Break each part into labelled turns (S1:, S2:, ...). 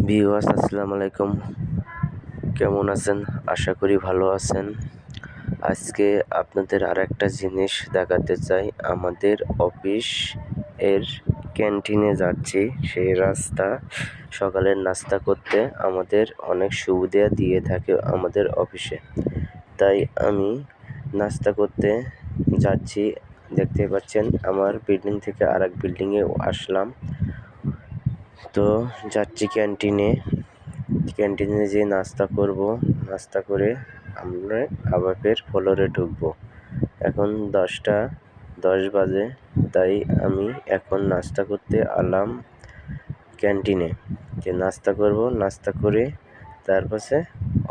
S1: Viewers আসসালামু আলাইকুম, কেমন আছেন? আশা করি ভালো আছেন। আজকে আপনাদের আরেকটা জিনিস দেখাতে চাই। আমাদের অফিস এর ক্যান্টিনে যাচ্ছি। সেই রাস্তা সকালের নাস্তা করতে আমাদের অনেক সুবিধা দিয়ে থাকে আমাদের অফিসে। তাই আমি নাস্তা করতে যাচ্ছি। দেখতে পাচ্ছেন আমার বিল্ডিং থেকে আরেক বিল্ডিংয়ে আসলাম। তো যাচ্ছি ক্যান্টিনে যেয়ে নাস্তা করব। নাস্তা করে আমরা আবার ফের ফ্লোরে ঢুকবো। এখন 10টা 10 বাজে, তাই আমি এখন নাস্তা করতে এলাম ক্যান্টিনে। যে নাস্তা করব, নাস্তা করে তারপরে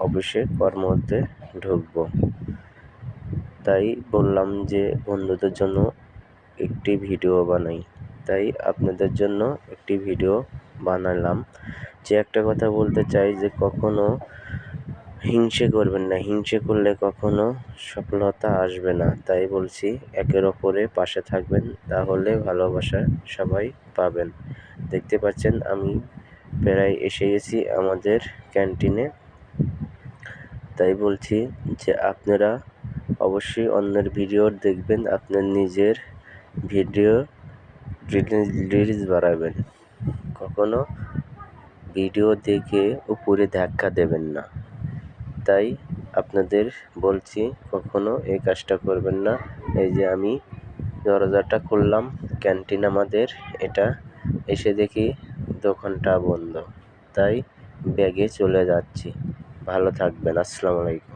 S1: অফিসে কর্মতে ঢুকবো। তাই বললাম যে বন্ধুদের জন্য একটি ভিডিও বানাই। তাই আপনাদের জন্য একটি ভিডিও বানালাম। যে একটা কথা বলতে চাই যে কখনো হিংসে করবেন না। হিংসে করলে কখনো সফলতা আসবে না। তাই বলছি একের অপরের পাশে থাকবেন, তাহলে ভালোবাসা সবাই পাবেন। দেখতে পাচ্ছেন আমি প্রায় এসে গেছি আমাদের ক্যান্টিনে। তাই বলছি যে আপনারা অবশ্যই অন্যের ভিডিও দেখবেন, আপনার নিজের ভিডিও রিলিজ বাড়াবেন। কখনো ভিডিও দেখে উপরে ধাক্কা দেবেন না। তাই আপনাদের বলছি কখনো এই কাজটা করবেন না। এই যে আমি দরজাটা খুললাম ক্যান্টিন আমাদের, এটা এসে দেখি দোকানটা বন্ধ। তাই ব্যাগে চলে যাচ্ছি। ভালো থাকবেন। আসসালামু আলাইকুম।